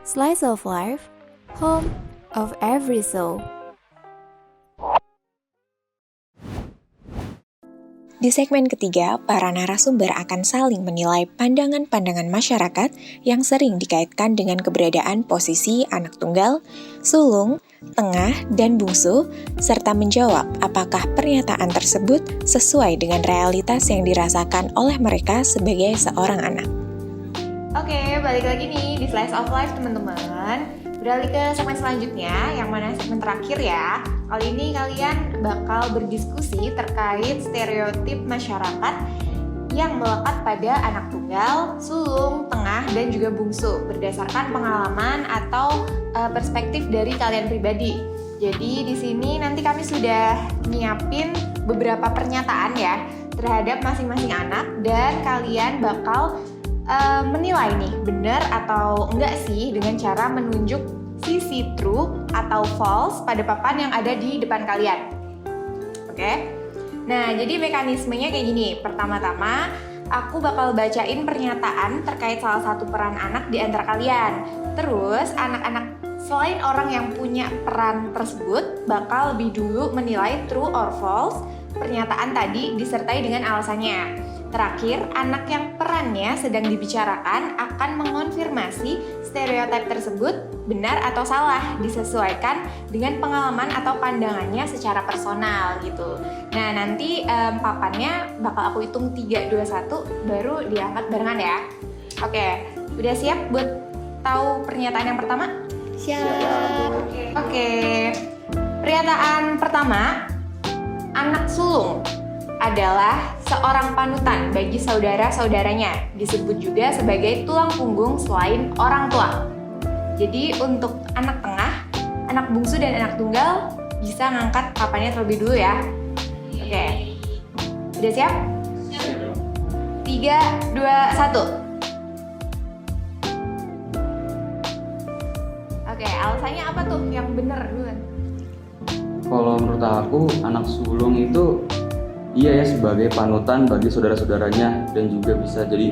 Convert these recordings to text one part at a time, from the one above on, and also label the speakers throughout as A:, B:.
A: Slice of Life, home of every soul.
B: Di segmen ketiga, para narasumber akan saling menilai pandangan-pandangan masyarakat yang sering dikaitkan dengan keberadaan posisi anak tunggal, sulung, tengah, dan bungsu, serta menjawab apakah pernyataan tersebut sesuai dengan realitas yang dirasakan oleh mereka sebagai seorang anak.
C: Oke, balik lagi nih di Slice of Life teman-teman. Beralih ke segmen selanjutnya, yang mana segmen terakhir ya. Kali ini kalian bakal berdiskusi terkait stereotip masyarakat yang melekat pada anak tunggal, sulung, tengah, dan juga bungsu berdasarkan pengalaman atau perspektif dari kalian pribadi. Jadi di sini nanti kami sudah nyiapin beberapa pernyataan ya terhadap masing-masing anak, dan kalian bakal menilai nih benar atau enggak sih dengan cara menunjuk sisi true atau false pada papan yang ada di depan kalian. Oke? Nah, jadi mekanismenya kayak gini. Pertama-tama, aku bakal bacain pernyataan terkait salah satu peran anak di antara kalian. Terus, anak-anak selain orang yang punya peran tersebut bakal lebih dulu menilai true or false pernyataan tadi disertai dengan alasannya. Terakhir, anak yang perannya sedang dibicarakan akan mengonfirmasi stereotip tersebut benar atau salah, disesuaikan dengan pengalaman atau pandangannya secara personal gitu. Nah, nanti papannya bakal aku hitung 3, 2, 1 baru diangkat barengan ya. Oke, udah siap buat tahu pernyataan yang pertama?
D: Siap.
C: Oke. Pernyataan pertama, anak sulung adalah seorang panutan bagi saudara-saudaranya, disebut juga sebagai tulang punggung selain orang tua. Jadi untuk anak tengah, anak bungsu dan anak tunggal bisa ngangkat papannya terlebih dulu ya. Oke. Udah siap? Siap. 3, 2, 1. Oke, alasannya apa tuh yang bener duluan?
E: Kalau menurut aku, anak sulung itu iya ya sebagai panutan bagi saudara-saudaranya, dan juga bisa jadi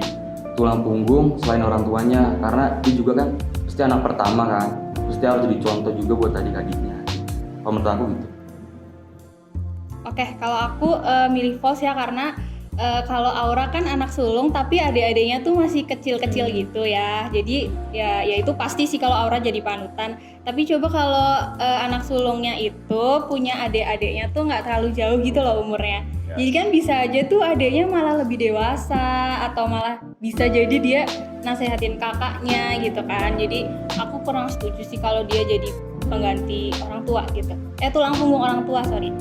E: tulang punggung selain orang tuanya, karena dia juga kan pasti anak pertama kan, pasti harus jadi contoh juga buat adik-adiknya. Kalau menurut aku gitu.
D: Oke, kalau aku milih false ya, karena kalau Aura kan anak sulung tapi adik-adiknya tuh masih kecil-kecil gitu ya. Jadi ya itu pasti sih kalau Aura jadi panutan. Tapi coba kalau anak sulungnya itu punya adik-adiknya tuh nggak terlalu jauh gitu loh umurnya. Jadi kan bisa aja tuh adiknya malah lebih dewasa, atau malah bisa jadi dia nasehatin kakaknya gitu kan. Jadi aku kurang setuju sih kalau dia jadi pengganti orang tua gitu. Tulang punggung orang tua, sorry.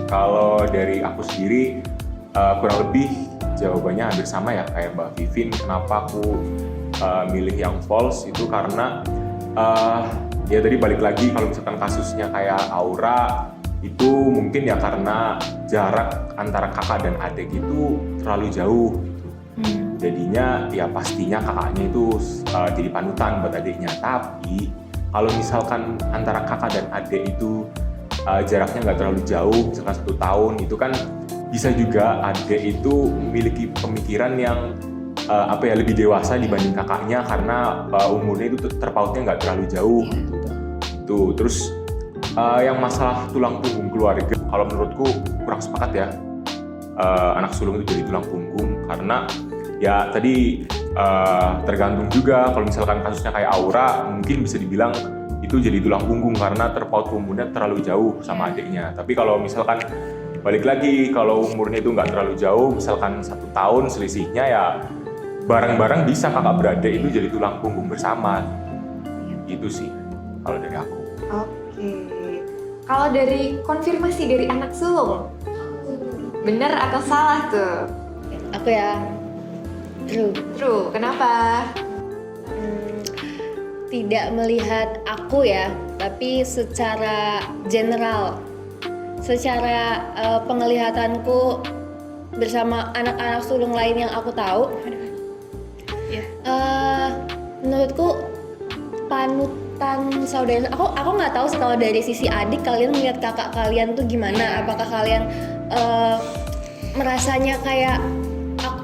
F: Kalau dari aku sendiri kurang lebih jawabannya hampir sama ya kayak Mbak Vivin. Kenapa aku milih yang false itu karena ya tadi balik lagi, kalau misalkan kasusnya kayak Aura itu mungkin ya karena jarak antara kakak dan adik itu terlalu jauh gitu. Jadinya ya pastinya kakaknya itu jadi panutan buat adiknya. Tapi kalau misalkan antara kakak dan adik itu jaraknya nggak terlalu jauh, misalkan 1 tahun, itu kan bisa juga adik itu memiliki pemikiran yang lebih dewasa dibanding kakaknya, karena umurnya itu terpautnya nggak terlalu jauh gitu. Itu terus yang masalah tulang punggung keluarga, kalau menurutku kurang sepakat ya. Anak sulung itu jadi tulang punggung karena ya tadi tergantung juga. Kalau misalkan kasusnya kayak Aura, mungkin bisa dibilang itu jadi tulang punggung karena terpaut umurnya terlalu jauh sama adiknya. Tapi kalau misalkan balik lagi, kalau umurnya itu nggak terlalu jauh, misalkan 1 tahun selisihnya, ya bareng-bareng bisa kakak beradik itu jadi tulang punggung bersama. Gitu sih kalau dari aku.
C: Oke. Kalau dari konfirmasi dari anak sulung, bener atau salah tuh?
D: Aku ya true.
C: True. Kenapa?
D: Tidak melihat aku ya, tapi secara general, secara penglihatanku bersama anak-anak sulung lain yang aku tahu, menurutku panutan saudara. Aku nggak tahu sih kalau dari sisi adik kalian melihat kakak kalian tuh gimana. Apakah kalian merasanya kayak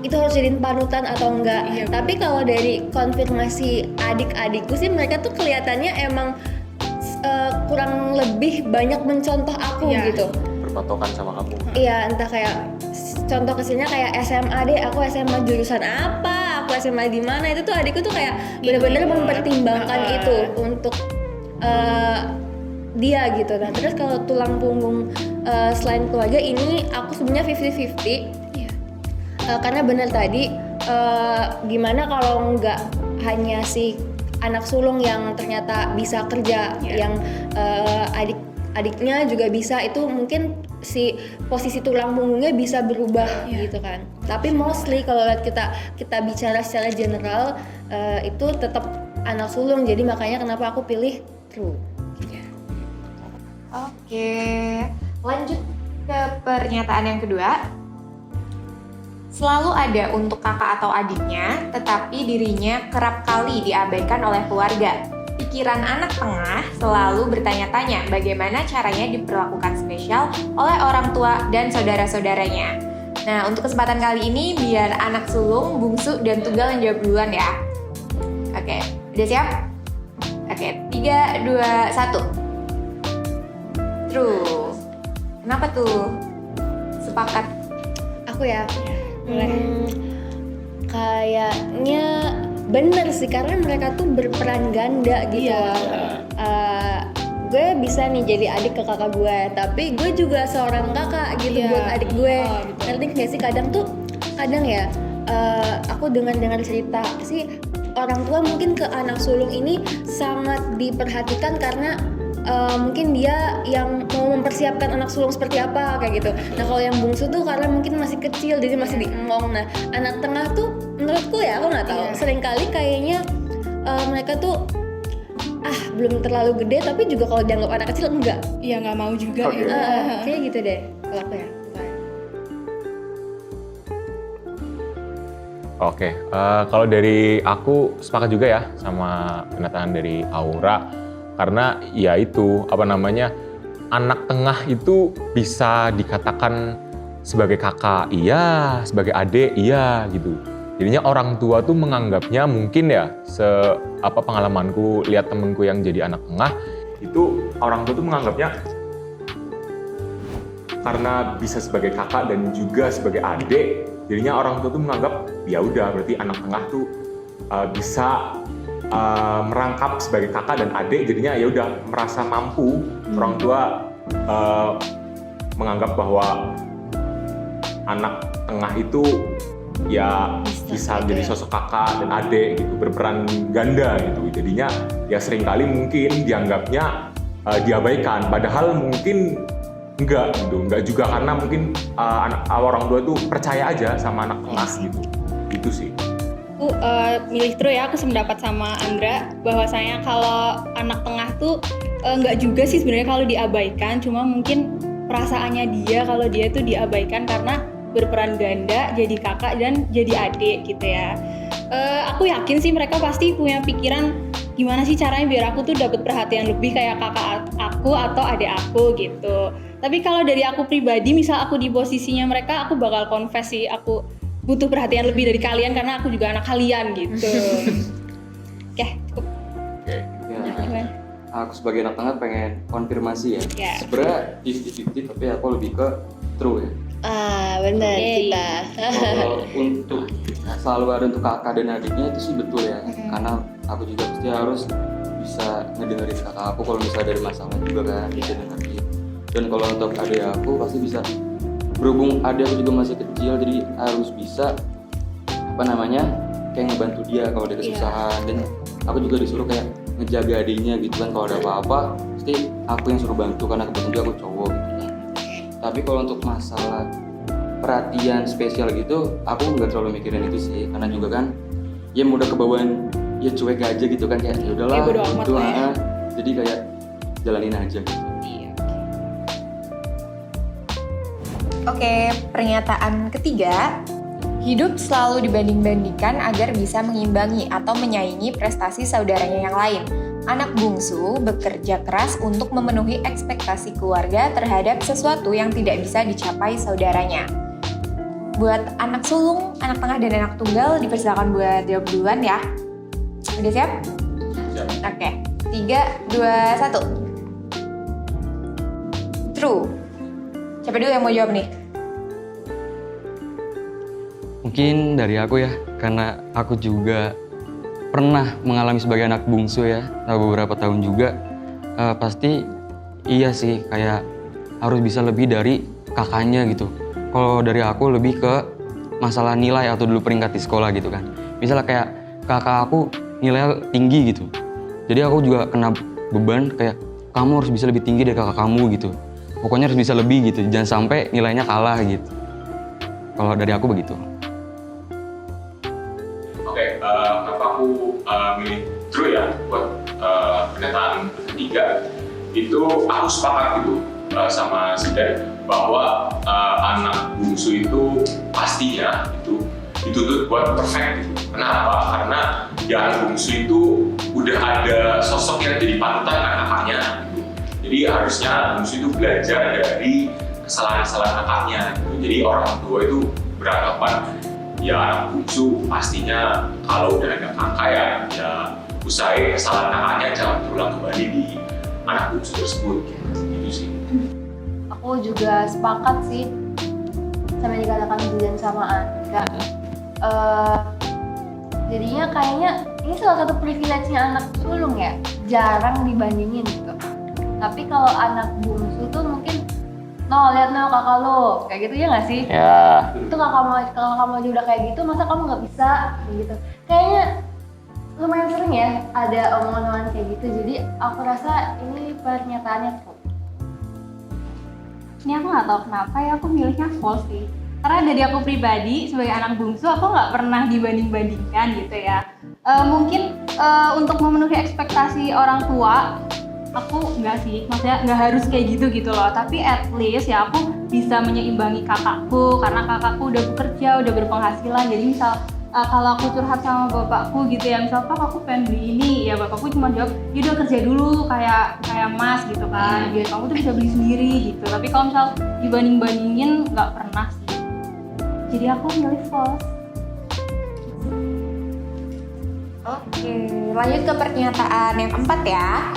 G: itu harus jadiin panutan atau enggak. Tapi kalau dari konfirmasi adik-adikku sih, mereka tuh kelihatannya emang kurang lebih banyak mencontoh aku gitu.
F: Berpatokan sama kamu.
G: Iya, entah kayak contoh kecilnya kayak SMA deh, aku SMA jurusan apa, aku SMA di mana, itu tuh adikku tuh kayak benar-benar mempertimbangkan itu untuk dia gitu. Nah terus kalau tulang punggung selain keluarga ini aku sebenarnya 50-50. Karena benar tadi gimana kalau nggak hanya si anak sulung yang ternyata bisa kerja, yang adiknya juga bisa, itu mungkin si posisi tulang punggungnya bisa berubah gitu kan. Tapi mostly kalau kita bicara secara general itu tetap anak sulung. Jadi makanya kenapa aku pilih true.
C: Oke, lanjut ke pernyataan yang kedua. Selalu ada untuk kakak atau adiknya, tetapi dirinya kerap kali diabaikan oleh keluarga. Pikiran anak tengah selalu bertanya-tanya bagaimana caranya diperlakukan spesial oleh orang tua dan saudara-saudaranya. Nah, untuk kesempatan kali ini biar anak sulung, bungsu, dan tunggal yang jawab duluan ya. Oke, udah siap? Oke, 3, 2, 1. True. Kenapa tuh? Sepakat.
G: Aku ya. Kayaknya bener sih, karena mereka tuh berperan ganda gitu. Gue bisa nih jadi adik ke kakak gue, tapi gue juga seorang kakak gitu buat adik gue. Ngerti gak sih, kadang ya aku dengar cerita sih, orang tua mungkin ke anak sulung ini sangat diperhatikan karena mungkin dia yang mau mempersiapkan anak sulung seperti apa kayak gitu. Nah kalau yang bungsu tuh karena mungkin masih kecil jadi masih diemong. Nah anak tengah tuh menurutku ya, aku nggak tahu, seringkali kayaknya mereka tuh belum terlalu gede tapi juga kalau dianggap anak kecil enggak.
D: Iya, nggak mau juga.
G: Kayak gitu deh kalau aku ya.
F: Oke, kalau dari aku sepakat juga ya sama pernyataan dari Aura. Karena ya itu, anak tengah itu bisa dikatakan sebagai kakak, iya, sebagai adik, iya gitu. Jadinya orang tua tuh menganggapnya mungkin ya, pengalamanku lihat temenku yang jadi anak tengah, itu orang tua tuh menganggapnya karena bisa sebagai kakak dan juga sebagai adik, jadinya orang tua tuh menganggap ya udah berarti anak tengah tuh bisa merangkap sebagai kakak dan adik, jadinya ya udah merasa mampu. Orang tua menganggap bahwa anak tengah itu ya bisa jadi sosok kakak dan adik gitu, berperan ganda gitu. Jadinya ya seringkali mungkin dianggapnya diabaikan, padahal mungkin enggak juga, karena mungkin orang tua itu percaya aja sama anak tengah gitu. Itu sih.
D: Aku milih true ya, aku sependapat sama Andra bahwasanya kalau anak tengah tuh nggak juga sih sebenarnya kalau diabaikan, cuma mungkin perasaannya dia kalau dia tuh diabaikan karena berperan ganda, jadi kakak dan jadi adik gitu ya. Aku yakin sih mereka pasti punya pikiran gimana sih caranya biar aku tuh dapat perhatian lebih kayak kakak aku atau adik aku gitu. Tapi kalau dari aku pribadi, misal aku di posisinya mereka, aku bakal confess sih, aku butuh perhatian lebih dari kalian karena aku juga anak kalian gitu. Oke, cukup.
E: Ya, aku sebagai anak tengah pengen konfirmasi ya. Sebenarnya 50-50 tapi aku lebih ke true ya.
G: Benar kita.
E: Kalau untuk selalu ada untuk kakak dan adiknya itu sih betul ya. Karena aku juga pasti harus bisa ngedengerin kakak aku kalau misalnya dari masalah juga kan, bisa dengerin. Dan kalau untuk adik aku pasti bisa, berhubung adik aku juga masih kecil, jadi harus bisa kayak ngebantu dia kalau ada kesusahan. Dan aku juga disuruh kayak ngejaga adiknya gitu kan, kalau ada apa-apa pasti aku yang suruh bantu karena kebetulan juga aku cowok gitu kan. Tapi kalau untuk masalah perhatian spesial gitu, aku nggak terlalu mikirin itu sih, karena juga kan ya mudah kebawaan ya cuek aja gitu kan, kayak ya udahlah gitu ya. Jadi kayak jalanin aja gitu.
C: Oke, pernyataan ketiga. Hidup selalu dibanding-bandingkan agar bisa mengimbangi atau menyaingi prestasi saudaranya yang lain. Anak bungsu bekerja keras untuk memenuhi ekspektasi keluarga terhadap sesuatu yang tidak bisa dicapai saudaranya. buat anak sulung, anak tengah, dan anak tunggal dipersilakan buat jawab duluan ya. Udah siap?
F: Siap.
C: Oke, 3, 2, 1. True. Siapa dulu yang mau jawab nih?
E: Mungkin dari aku ya, karena aku juga pernah mengalami sebagai anak bungsu ya, beberapa tahun juga. Pasti iya sih, kayak harus bisa lebih dari kakaknya gitu. Kalau dari aku lebih ke masalah nilai atau dulu peringkat di sekolah gitu kan. Misalnya kayak kakak aku nilainya tinggi gitu. Jadi aku juga kena beban kayak kamu harus bisa lebih tinggi dari kakak kamu gitu. Pokoknya harus bisa lebih gitu, jangan sampai nilainya kalah gitu. Kalau dari aku begitu.
F: Oke, kenapa aku milih true ya buat pernyataan ketiga? Itu aku sepakat gitu sama Zidan bahwa anak bungsu itu pastinya itu dituntut buat perfect gitu. Kenapa? Karena di anak bungsu itu udah ada sosok yang jadi panutan kakaknya gitu. Jadi harusnya bungsu itu belajar dari kesalahan-kesalahan kakaknya gitu. Jadi orang tua itu beranggapan ya anak bungsu pastinya kalau udah ada kakak ya usahain kesalahan kakaknya jangan berulang kembali di anak bungsu tersebut gitu sih.
G: Aku juga sepakat sih sama yang dikatakan Zidan sama Andika. Jadinya kayaknya ini salah satu privilege-nya anak sulung ya, jarang dibandingin gitu. Tapi kalau anak bungsu tuh mungkin lihat kakak lo, kayak gitu ya nggak sih?
F: Ya.
G: Itu kalau kamu aja udah kayak gitu, masa kamu nggak bisa kayak gitu? Kayaknya lumayan sering ya ada omongan-omongan kayak gitu. Jadi aku rasa ini pernyataannya tuh.
D: Ini aku nggak tahu kenapa ya aku milihnya false sih. Karena dari aku pribadi sebagai anak bungsu aku nggak pernah dibanding-bandingkan gitu ya. Mungkin untuk memenuhi ekspektasi orang tua aku nggak sih, maksudnya nggak harus kayak gitu loh. Tapi at least ya aku bisa menyeimbangi kakakku karena kakakku udah bekerja, udah berpenghasilan. Jadi misal kalau aku curhat sama bapakku gitu ya, misal Pak aku pengen beli ini, ya bapakku cuma jawab, ya udah kerja dulu kayak Mas gitu kan, biar kamu tuh bisa beli sendiri gitu. Tapi kalau misal dibanding-bandingin nggak pernah sih. Jadi aku milih false.
C: Oke, lanjut ke pernyataan yang keempat ya.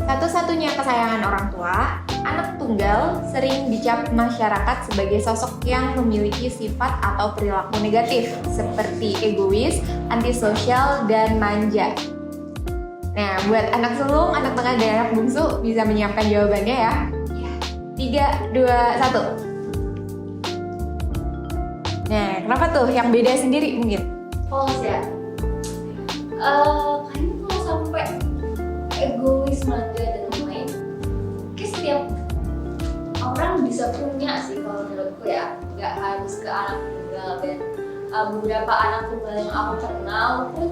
C: Satu-satunya kesayangan orang tua, anak tunggal sering dicap masyarakat sebagai sosok yang memiliki sifat atau perilaku negatif seperti egois, antisosial, dan manja. Nah, buat anak sulung, anak tengah, dan anak bungsu bisa menyiapkan jawabannya ya. 3, 2, 1. Nah, kenapa tuh? Yang beda sendiri mungkin?
G: False ya. Kayaknya kalau sampai egois, manja dan lain-lain, kayak setiap orang bisa punya sih kalau menurutku ya, nggak harus ke anak tunggal. Dan beberapa anak tunggal yang aku kenal pun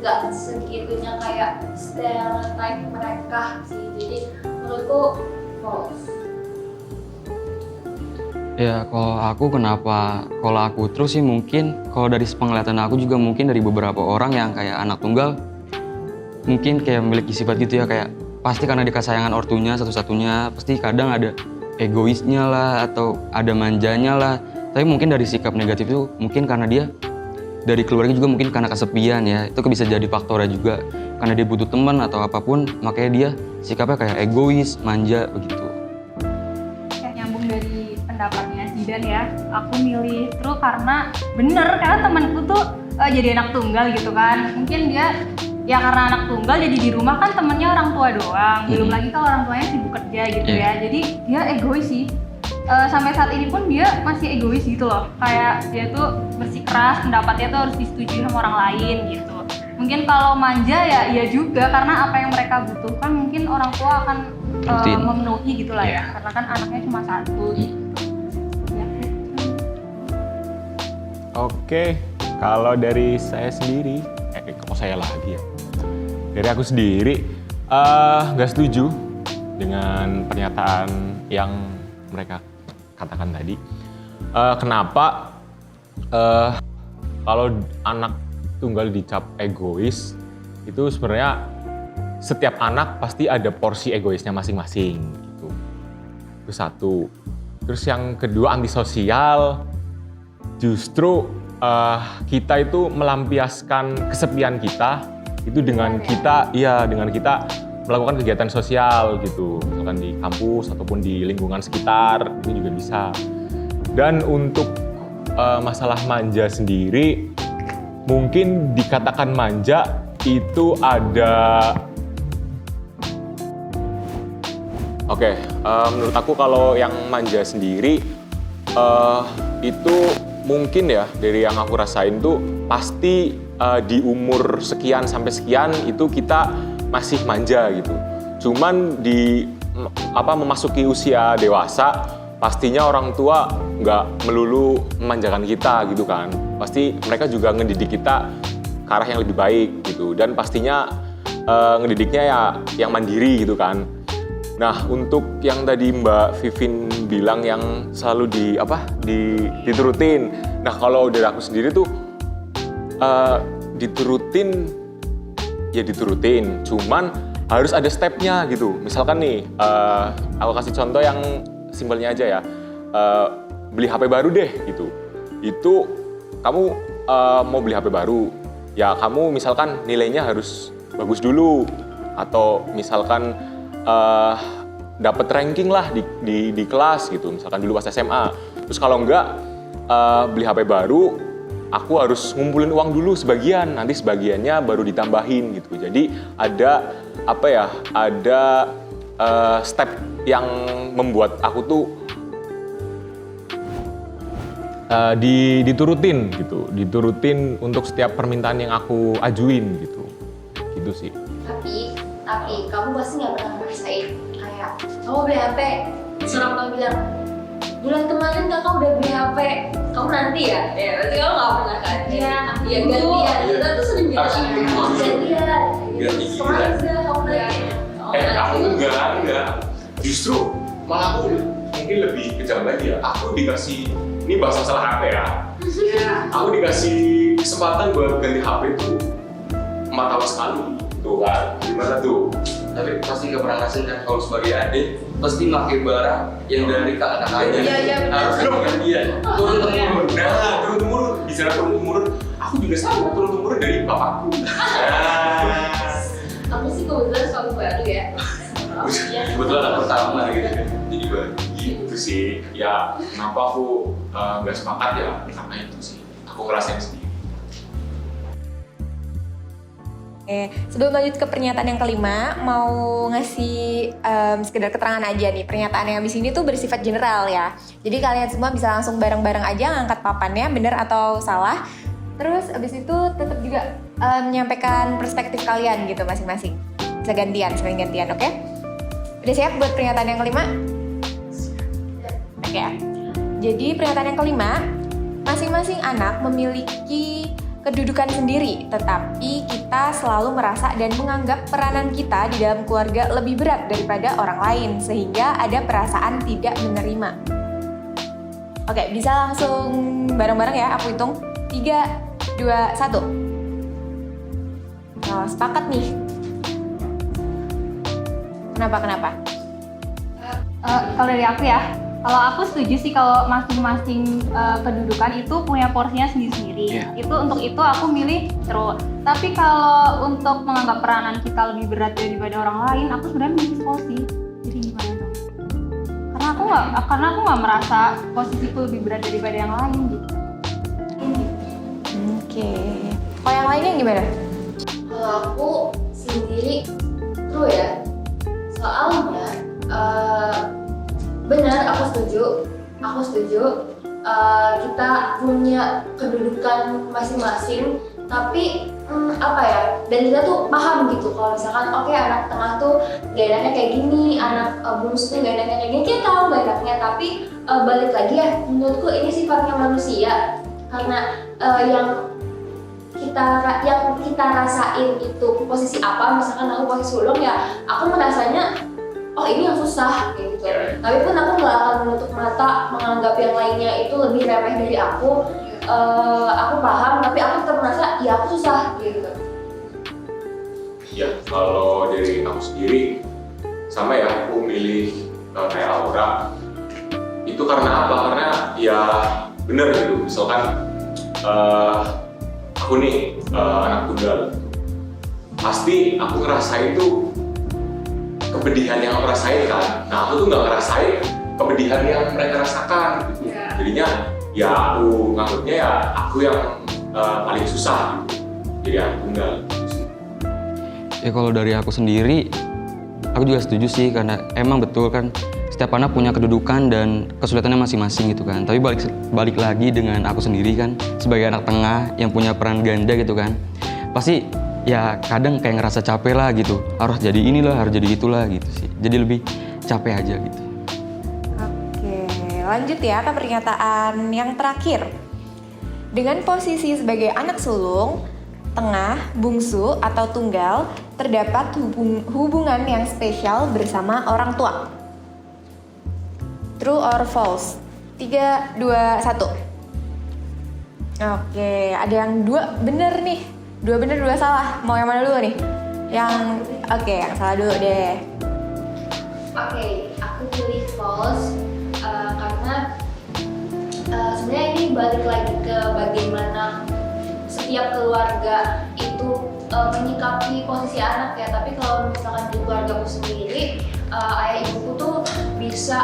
G: nggak segitunya kayak stereotype mereka sih. Jadi menurutku false.
E: Ya kalau aku terus sih mungkin kalau dari penglihatan aku juga mungkin dari beberapa orang yang kayak anak tunggal mungkin kayak memiliki sifat gitu ya, kayak pasti karena dia kesayangan ortunya satu-satunya, pasti kadang ada egoisnya lah atau ada manjanya lah. Tapi mungkin dari sikap negatif itu mungkin karena dia dari keluarga juga mungkin karena kesepian ya, itu bisa jadi faktornya juga karena dia butuh teman atau apapun, makanya dia sikapnya kayak egois, manja begitu.
D: Nyambung dari pendapatnya Zidan ya, aku milih true karena temanku tuh jadi anak tunggal gitu kan. Mungkin dia ya karena anak tunggal jadi di rumah kan temennya orang tua doang, belum lagi kalau orang tuanya sibuk kerja gitu ya. Jadi dia egois sih. Sampai saat ini pun dia masih egois gitu loh. Kayak dia tuh bersikeras, pendapatnya tuh harus disetujui sama orang lain gitu. Mungkin kalau manja ya iya juga, karena apa yang mereka butuhkan mungkin orang tua akan memenuhi gitu lah ya. Karena kan anaknya cuma satu gitu. Ya.
F: Oke, kalau dari saya sendiri, kok saya lagi ya? Dari aku sendiri, nggak setuju dengan pernyataan yang mereka katakan tadi. Kenapa? Kalau anak tunggal dicap egois, itu sebenarnya setiap anak pasti ada porsi egoisnya masing-masing gitu. Itu satu. Terus yang kedua antisosial. Justru kita itu melampiaskan kesepian kita itu dengan kita melakukan kegiatan sosial gitu, misalkan di kampus ataupun di lingkungan sekitar, itu juga bisa. Dan untuk masalah manja sendiri, mungkin dikatakan manja itu ada. Menurut aku kalau yang manja sendiri itu mungkin ya dari yang aku rasain tuh pasti di umur sekian sampai sekian itu kita masih manja gitu. Cuman memasuki usia dewasa pastinya orang tua nggak melulu memanjakan kita gitu kan. Pasti mereka juga ngedidik kita ke arah yang lebih baik gitu. Dan pastinya ngedidiknya ya yang mandiri gitu kan. Nah, untuk yang tadi Mbak Vivin bilang yang selalu diturutin. Nah, kalau dari aku sendiri tuh diturutin, cuman harus ada stepnya gitu. Misalkan nih, aku kasih contoh yang simpelnya aja ya. Beli HP baru deh gitu. Itu kamu mau beli HP baru, ya kamu misalkan nilainya harus bagus dulu. Atau misalkan dapat ranking lah di kelas gitu, misalkan dulu pas SMA. Terus kalau enggak beli HP baru, aku harus ngumpulin uang dulu sebagian, nanti sebagiannya baru ditambahin gitu. Jadi ada step yang membuat aku tuh diturutin untuk setiap permintaan yang aku ajuin gitu sih.
H: Tapi kamu pasti nggak pernah ngerasain kayak kamu beli HP, terus orang tua bilang bulan kemarin kakak udah beli HP, kamu nanti ya berarti kamu nggak pernah kan? Iya gantian, kita tuh sering bilang gantian, kemarin sudah kamu nanti.
F: Aku enggak, justru malah aku mungkin lebih kejam lagi ya. Aku dikasih, ini bahas masalah HP ya. Aku dikasih kesempatan buat ganti HP tuh 4 tahun sekali. Tuh kan, gimana tuh?
E: Tapi pasti nggak pernah ngasih kan kalau sebagai adik pasti pakai barang yang dari kakak-kakaknya.
H: Iya,
E: harus gantian. Turun-temurun.
F: Nah, turun-temurun. Bicara turun-temurun, aku juga sama turun-temurun dari bapakku.
H: Aku sih kebetulan suami baru ya.
E: Kebetulan anak pertama gitu kan. Jadi
F: Gitu sih. Ya, kenapa aku nggak sepakat ya? Karena itu sih. Aku ngerasain sendiri.
C: Sebelum lanjut ke pernyataan yang kelima, mau ngasih sekedar keterangan aja nih. Pernyataan yang habis ini tuh bersifat general ya. Jadi kalian semua bisa langsung bareng-bareng aja ngangkat papannya, benar atau salah. Terus abis itu tetap juga menyampaikan perspektif kalian gitu masing-masing. Bisa gantian, sering gantian, oke? Udah siap buat pernyataan yang kelima? Oke. Jadi pernyataan yang kelima, masing-masing anak memiliki kedudukan sendiri, tetapi kita selalu merasa dan menganggap peranan kita di dalam keluarga lebih berat daripada orang lain, sehingga ada perasaan tidak menerima. Oke, bisa langsung bareng-bareng ya, aku hitung 3, 2, 1. Nah, sepakat nih. Kenapa?
D: Kalau dari aku ya, kalau aku setuju sih kalau masing-masing kedudukan itu punya porsinya sendiri-sendiri. Itu untuk itu aku milih terus. Tapi kalau untuk menganggap peranan kita lebih berat daripada orang lain, aku sebenarnya milih posisi. Jadi gimana dong? Karena aku nggak merasa posisiku lebih berat daripada yang lain gitu.
C: Oke. Kalau yang lainnya gimana?
H: Kalau aku sendiri true ya. Soalnya benar, aku setuju kita punya kedudukan masing-masing, tapi dan kita tuh paham gitu kalau misalkan oke, anak tengah tuh gak enaknya kayak gini, anak bungsu tuh gak enaknya kayak gini, kita tahu gak enaknya, tapi balik lagi ya, menurutku ini sifatnya manusia, karena yang kita rasain itu posisi apa, misalkan aku posisi sulung ya, aku merasanya oh ini yang susah kayak gitu. Tapi pun aku nggak akan menutup mata menganggap yang lainnya itu lebih remeh dari aku. Aku paham, tapi aku tetap merasa ya aku susah gitu.
F: Ya, kalau dari aku sendiri sama ya, aku milih kayak Aura. Itu Itu karena apa? Karena ya bener gitu, misalkan aku nih anak tunggal, pasti aku ngerasain tuh kepedihan yang aku rasain kan. Nah aku tuh nggak ngerasain kepedihan yang mereka rasakan gitu. Jadinya ya aku nganggapnya ya aku yang paling susah gitu, jadi anak tunggal.
E: Ya kalau dari aku sendiri, aku juga setuju sih karena emang betul kan setiap anak punya kedudukan dan kesulitannya masing-masing gitu kan. Tapi balik lagi dengan aku sendiri kan sebagai anak tengah yang punya peran ganda gitu kan. Pasti ya kadang kayak ngerasa capek lah gitu. Harus jadi inilah, harus jadi itulah gitu sih. Jadi lebih capek aja gitu.
C: Oke, lanjut ya ke pernyataan yang terakhir. Dengan posisi sebagai anak sulung, tengah, bungsu, atau tunggal, terdapat hubungan yang spesial bersama orang tua. True or false? 3, 2, 1. Oke, ada yang 2 bener nih. 2 bener, 2 salah. Mau yang mana dulu nih? Yang salah dulu deh.
H: Oke, aku pilih false karena sebenarnya ini balik lagi ke bagaimana setiap keluarga itu menyikapi posisi anak ya. Tapi kalau misalkan di keluargaku sendiri, ayah ibuku tuh bisa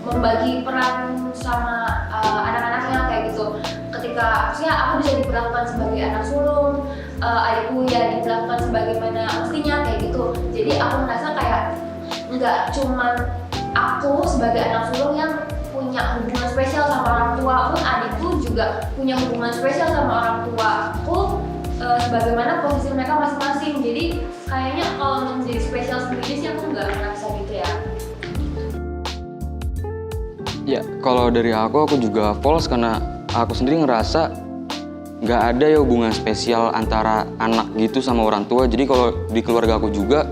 H: membagi peran sama anak-anaknya kayak gitu. Ketika aku bisa diperlakukan sebagai anak sulung, adikku ya diperlakukan sebagaimana mestinya kayak gitu. Jadi aku merasa kayak nggak cuman aku sebagai anak sulung yang punya hubungan spesial sama orang tua, pun adikku juga punya hubungan spesial sama orang tua aku, sebagaimana posisi mereka masing-masing. Jadi kayaknya kalau menjadi spesial sendiri sih aku nggak merasa gitu ya.
E: Ya kalau dari aku juga false karena aku sendiri ngerasa nggak ada ya hubungan spesial antara anak gitu sama orang tua. Jadi kalau di keluarga aku juga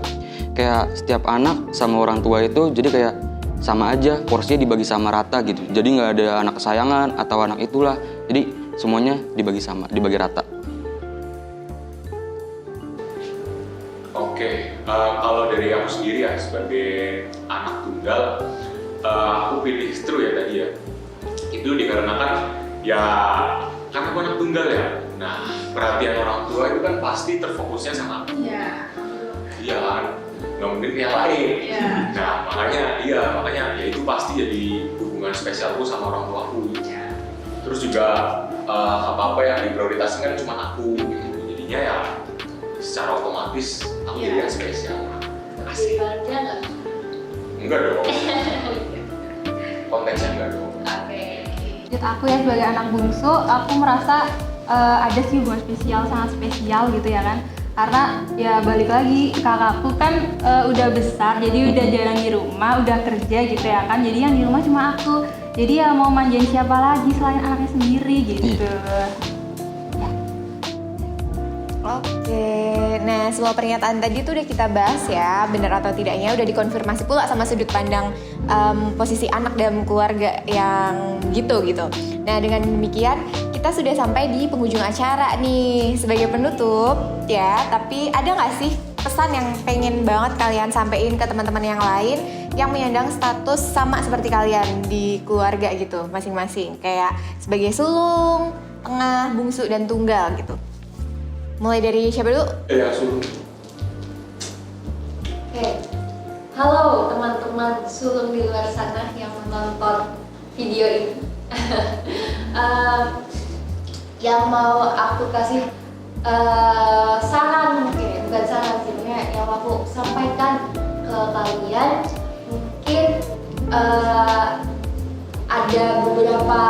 E: kayak setiap anak sama orang tua itu jadi kayak sama aja, porsinya dibagi sama rata gitu. Jadi nggak ada anak kesayangan atau anak itulah. Jadi semuanya dibagi sama, dibagi rata.
F: Oke, kalau dari aku sendiri ya sebagai anak tunggal, aku pilih true ya tadi ya. Itu dikarenakan ya kan aku anak tunggal ya. Nah perhatian orang tua itu kan pasti terfokusnya sama aku. Iya kan, nggak mungkin yang lain. Nah makanya ya itu pasti jadi hubungan spesialku sama orang tuaku. Terus juga apa-apa yang diprioritaskan kan cuma aku gitu. Jadinya ya secara otomatis aku jadi yang spesial.
H: Asik banget nggak?
F: Enggak dong. Konteksnya enggak dong.
D: Menurut aku ya sebagai anak bungsu, aku merasa ada sih hubungan spesial, sangat spesial gitu ya kan. Karena ya balik lagi, kakakku kan udah besar, jadi udah jarang di rumah, udah kerja gitu ya kan. Jadi yang di rumah cuma aku. Jadi ya mau manjain siapa lagi selain anaknya sendiri gitu.
C: Oke, nah semua pernyataan tadi tuh udah kita bahas ya, benar atau tidaknya udah dikonfirmasi pula sama sudut pandang posisi anak dalam keluarga yang gitu. Nah dengan demikian kita sudah sampai di penghujung acara nih. Sebagai penutup ya, tapi ada nggak sih pesan yang pengen banget kalian sampein ke teman-teman yang lain yang menyandang status sama seperti kalian di keluarga gitu masing-masing, kayak sebagai sulung, tengah, bungsu, dan tunggal gitu. Mulai dari siapa dulu?
F: Ya sulung.
H: Oke. Halo teman-teman sulung di luar sana yang menonton video ini. Yang mau aku kasih saran mungkin ya, bukan saran sih, yang aku sampaikan ke kalian mungkin ada beberapa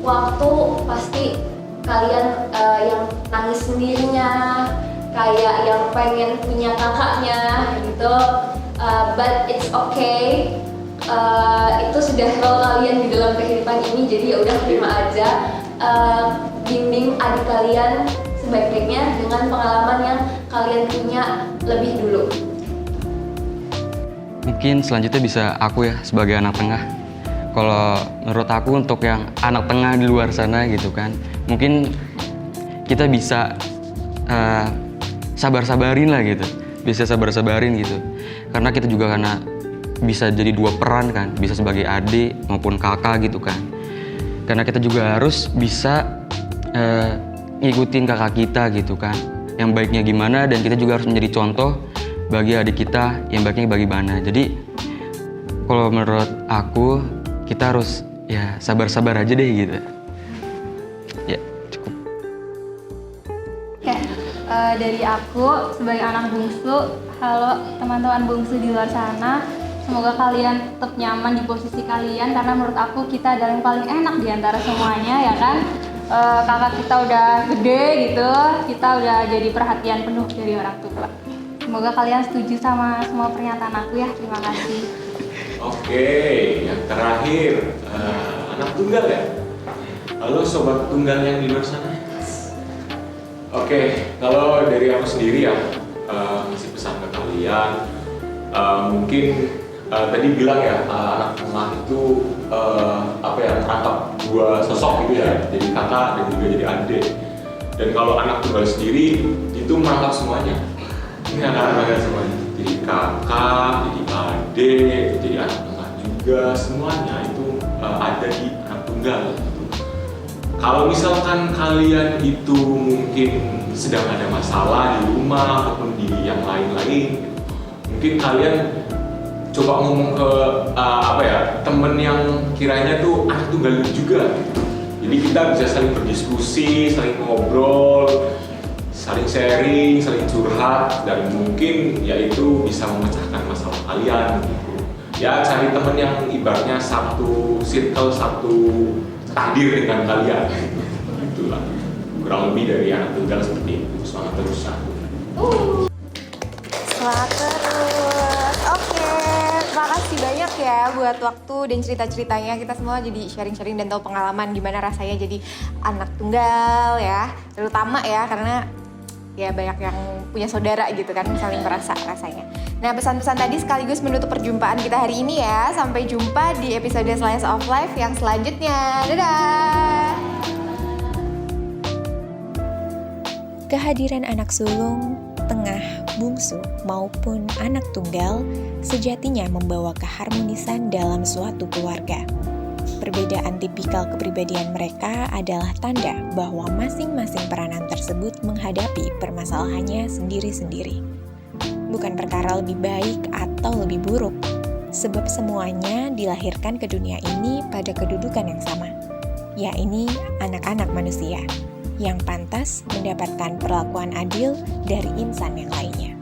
H: waktu pasti kalian yang nangis sendirinya, kayak yang pengen punya kakaknya gitu, but it's okay, itu sudah role kalian di dalam kehidupan ini, jadi ya udah terima aja. Bimbing adik kalian sebaik-baiknya dengan pengalaman yang kalian punya lebih dulu.
E: Mungkin selanjutnya bisa aku ya sebagai anak tengah. Kalau menurut aku untuk yang anak tengah di luar sana gitu kan, mungkin kita bisa sabar-sabarin lah gitu, bisa sabar-sabarin gitu. Karena kita juga karena bisa jadi dua peran kan, bisa sebagai adik maupun kakak gitu kan. Karena kita juga harus bisa ngikutin kakak kita gitu kan, yang baiknya gimana, dan kita juga harus menjadi contoh bagi adik kita yang baiknya bagaimana. Jadi kalau menurut aku kita harus ya sabar-sabar aja deh gitu. Ya cukup.
D: Oke, dari aku sebagai anak bungsu, halo teman-teman bungsu di luar sana. Semoga kalian tetap nyaman di posisi kalian, karena menurut aku kita adalah yang paling enak di antara semuanya, ya kan? Kakak kita udah gede gitu, kita udah jadi perhatian penuh dari orang tua. Semoga kalian setuju sama semua pernyataan aku ya. Terima kasih.
F: Oke, yang terakhir anak tunggal ya. Halo sobat tunggal yang di luar sana. Oke, kalau dari aku sendiri ya, ngasih pesan ke kalian, mungkin tadi bilang ya, anak tengah itu merangkap dua sosok gitu ya, jadi kakak dan juga jadi adik. Dan kalau anak tunggal sendiri itu merangkap semuanya. Ini anak-anak semuanya, jadi kakak, jadi adik, jadi anak tengah juga, semuanya itu ada di anak tunggal gitu. Kalau misalkan kalian itu mungkin sedang ada masalah di rumah ataupun di yang lain-lain, mungkin kalian coba ngomong ke temen yang kiranya tuh anak tunggal juga gitu. Jadi kita bisa saling berdiskusi, saling ngobrol, saling sharing, saling curhat, dan mungkin yaitu bisa memecahkan masalah kalian gitu. Ya cari temen yang ibaratnya satu circle, satu takdir dengan kalian gitu. Itulah kurang lebih dari anak tunggal seperti itu. Semangat terus aku.
C: Semangat terus. Oke, terima kasih banyak ya buat waktu dan cerita-ceritanya. Kita semua jadi sharing-sharing dan tahu pengalaman gimana rasanya jadi anak tunggal ya. Terutama ya karena ya banyak yang punya saudara gitu kan, saling merasa rasanya. Nah, pesan-pesan tadi sekaligus menutup perjumpaan kita hari ini ya. Sampai jumpa di episode Slice of Life yang selanjutnya. Dadah!
B: Kehadiran anak sulung, tengah, bungsu, maupun anak tunggal sejatinya membawa keharmonisan dalam suatu keluarga. Perbedaan tipikal kepribadian mereka adalah tanda bahwa masing-masing peranan tersebut menghadapi permasalahannya sendiri-sendiri. Bukan perkara lebih baik atau lebih buruk, sebab semuanya dilahirkan ke dunia ini pada kedudukan yang sama, yakni anak-anak manusia, yang pantas mendapatkan perlakuan adil dari insan yang lainnya.